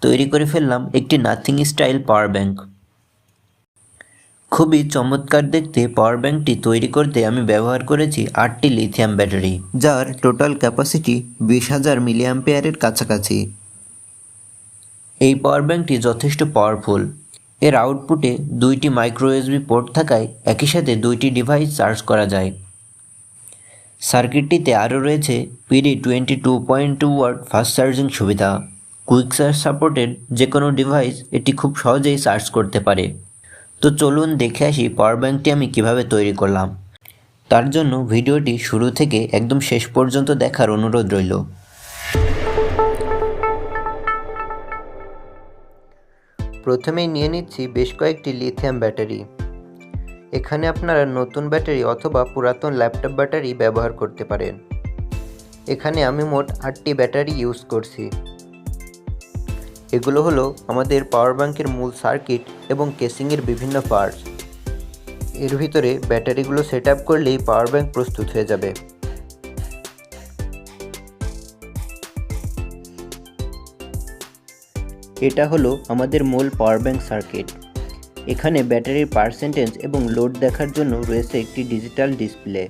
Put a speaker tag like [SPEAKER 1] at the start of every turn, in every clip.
[SPEAKER 1] তৈরি করে ফেললাম একটি নাথিং স্টাইল পাওয়ার ব্যাংক। খুবই চমৎকার দেখতে পাওয়ার ব্যাংকটি তৈরি করতে আমি ব্যবহার করেছি 8টি লিথিয়াম ব্যাটারি, যার টোটাল ক্যাপাসিটি 20,000 মিলিঅ্যাম্পিয়ারের কাছাকাছি। এই পাওয়ার ব্যাংকটি যথেষ্ট পাওয়ারফুল। এর আউটপুটে 2টি মাইক্রো ইউএসবি পোর্ট থাকায় একই সাথে 2টি ডিভাইস চার্জ করা যায়। সার্কিটটিতে আরও রয়েছে PD 22.2 ওয়াট ফাস্ট চার্জিং সুবিধা। কুইক চার্জ সাপোর্টেড যে কোনো ডিভাইস এটি খুব সহজেই চার্জ করতে পারে। তো চলুন দেখে আসি পাওয়ার ব্যাংকটি আমি কিভাবে তৈরি করলাম। তার জন্য ভিডিওটি শুরু থেকে একদম শেষ পর্যন্ত দেখার অনুরোধ রইল। প্রথমেই নিয়ে নিচ্ছি বেশ কয়েকটি লিথিয়াম ব্যাটারি। এখানে আপনারা নতুন ব্যাটারি অথবা পুরাতন ল্যাপটপ ব্যাটারি ব্যবহার করতে পারেন। এখানে আমি মোট 8টি ব্যাটারি ইউজ করছি। এগুলো হলো আমাদের পাওয়ার ব্যাংকের মূল সার্কিট এবং কেসিংয়ের বিভিন্ন পার্টস। এর ভিতরে ব্যাটারিগুলো সেট আপ করলেই পাওয়ার ব্যাংক প্রস্তুত হয়ে যাবে। এটা হলো আমাদের মূল পাওয়ার ব্যাংক সার্কিট। এখানে ব্যাটারির পার্সেন্টেজ এবং লোড দেখার জন্য রয়েছে একটি ডিজিটাল ডিসপ্লে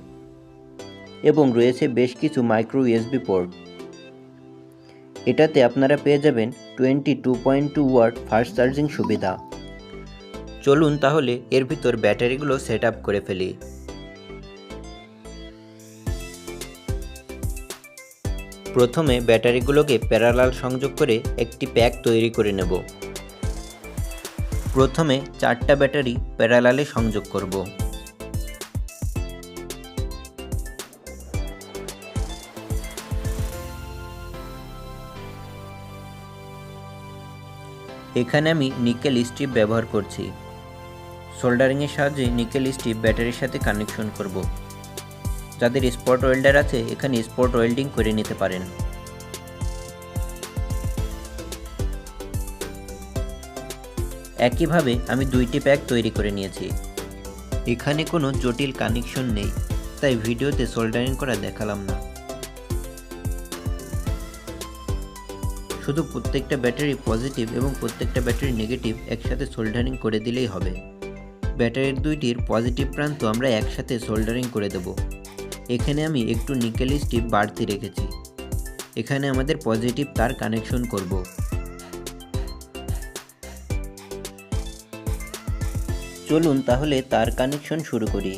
[SPEAKER 1] এবং রয়েছে বেশ কিছু মাইক্রো ইউএসবি পোর্ট। এটাতে আপনারা পেয়ে যাবেন 22.2 ওয়াট ফাস্ট চার্জিং সুবিধা। চলুন তাহলে এর ভিতর ব্যাটারিগুলো সেট আপ করে ফেলি। প্রথমে ব্যাটারিগুলোকে প্যারালাল সংযোগ করে একটি প্যাক তৈরি করে নেব। প্রথমে 4টা ব্যাটারি প্যারালালে সংযোগ করব। এখানে আমি নিকেল স্ট্রিপ ব্যবহার করছি। সোল্ডারিংয়ের সাহায্যে নিকেল স্ট্রিপ ব্যাটারির সাথে কানেকশন করব। যাদের স্পট ওয়েল্ডার আছে এখানে স্পট ওয়েল্ডিং করে নিতে পারেন। একইভাবে আমি 2টি প্যাক তৈরি করে নিয়েছি। এখানে কোনো জটিল কানেকশন নেই, তাই ভিডিওতে সোল্ডারিং করা দেখালাম না। শুধু প্রত্যেকটা ব্যাটারি পজিটিভ এবং প্রত্যেকটা ব্যাটারি নেগেটিভ একসাথে সোল্ডারিং করে দিলেই হবে। ব্যাটারির 2টির পজিটিভ প্রান্ত আমরা একসাথে সোল্ডারিং করে দেব। এখানে আমি একটু নিকেল স্ট্রিপ বাড়তি রেখেছি। এখানে আমাদের পজিটিভ তার কানেকশন করব। চলুন তাহলে তার কানেকশন শুরু করি।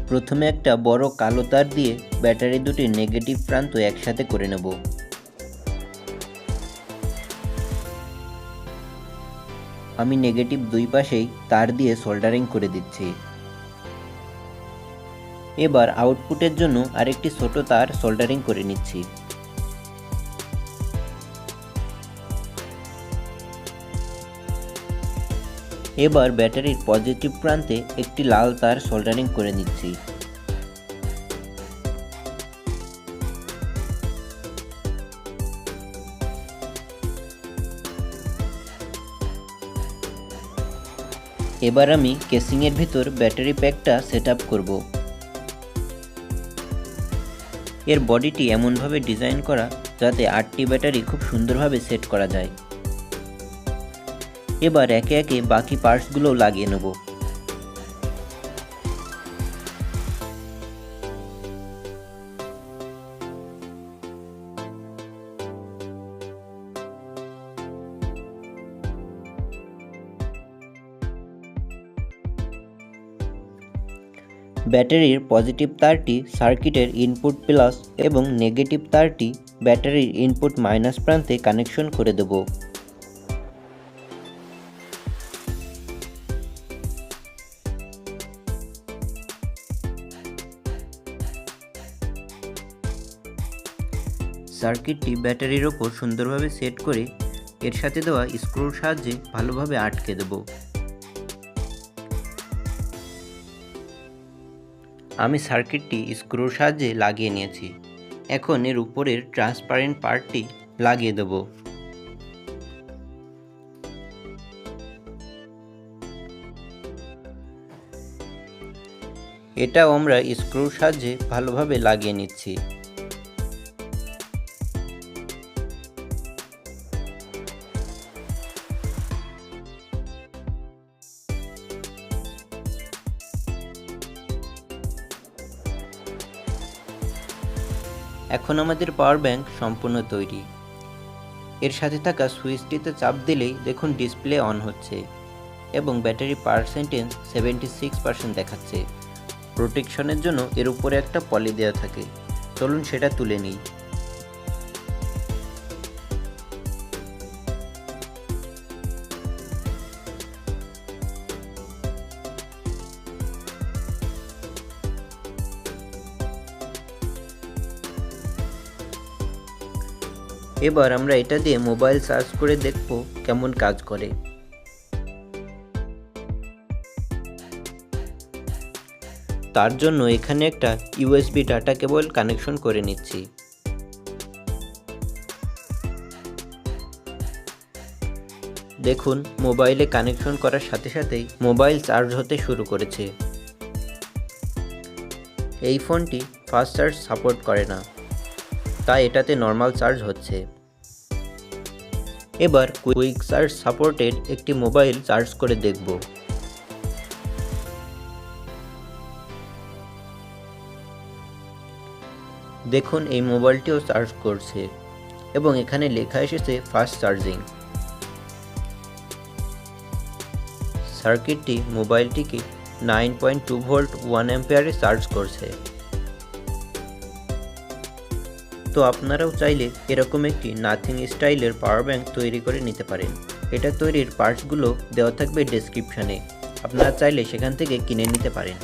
[SPEAKER 1] প্রথমে একটা বড় কালো তার দিয়ে ব্যাটারি 2টির নেগেটিভ প্রান্ত একসাথে করে নেব। আমি নেগেটিভ 2 পাশেই তার দিয়ে সোল্ডারিং করে দিচ্ছি। এবার আউটপুটের জন্য আরেকটি ছোট তার সোল্ডারিং করে নিচ্ছি। এবার ব্যাটারির পজিটিভ প্রান্তে একটি লাল তার সোল্ডারিং করে নিচ্ছি। এবার আমি কেসিংয়ের ভিতর ব্যাটারি প্যাকটা সেট আপ করব। এর বডিটি এমনভাবে ডিজাইন করা যাতে 8টি ব্যাটারি খুব সুন্দরভাবে সেট করা যায়। এবার একে একে বাকি পার্টসগুলো লাগিয়ে নেব। ব্যাটারির পজিটিভ তারটি সার্কিটের ইনপুট প্লাস এবং নেগেটিভ তারটি ব্যাটারির ইনপুট মাইনাস প্রান্তে কানেকশন করে দেব। সার্কিটটি ব্যাটারির ওপর সুন্দরভাবে সেট করে এর সাথে দেওয়া স্ক্রুর সাহায্যে ভালোভাবে আটকে দেব। আমি সার্কিটটি স্ক্রুর সাহায্যে লাগিয়ে নিয়েছি। এখন এর উপরের ট্রান্সপারেন্ট পার্টটি লাগিয়ে দেব। এটাও আমরা স্ক্রুর সাহায্যে ভালোভাবে লাগিয়ে নিচ্ছি। এখন আমাদের পাওয়ার ব্যাংক সম্পূর্ণ তৈরি। এর সাথে থাকা সুইচটিতে চাপ দিলেই দেখুন ডিসপ্লে অন হচ্ছে এবং ব্যাটারি পার্সেন্টেজ 76% দেখাচ্ছে। প্রোটেকশনের জন্য এর উপরে একটা পলি দেওয়া থাকে, চলুন সেটা তুলে নিই। এবার আমরা এটা দিয়ে মোবাইল চার্জ করে দেখব কেমন কাজ করে। তার জন্য এখানে একটা ইউএসবি ডাটা কেবল কানেকশন করে নিচ্ছি। দেখুন মোবাইলে কানেকশন করার সাথে সাথেই মোবাইল চার্জ হতে শুরু করেছে। এই ফোনটি ফাস্ট চার্জ সাপোর্ট করে না, তাই এটাতে নর্মাল চার্জ হচ্ছে। এবার কুইক চার্জ সাপোর্টেড একটি মোবাইল চার্জ করে দেখব। দেখুন এই মোবাইলটিও চার্জ করছে এবং এখানে লেখা এসেছে ফাস্ট চার্জিং। সার্কিটটি মোবাইলটিকে 9.2 ভোল্ট 1 অ্যাম্পিয়ারে চার্জ করছে। তো আপনারাও চাইলে এরকম একটি নাথিং স্টাইলের পাওয়ার ব্যাংক তৈরি করে নিতে পারেন। এটা তৈরির পার্টসগুলো দেওয়া থাকবে ডেসক্রিপশানে, আপনারা চাইলে সেখান থেকে কিনে নিতে পারেন।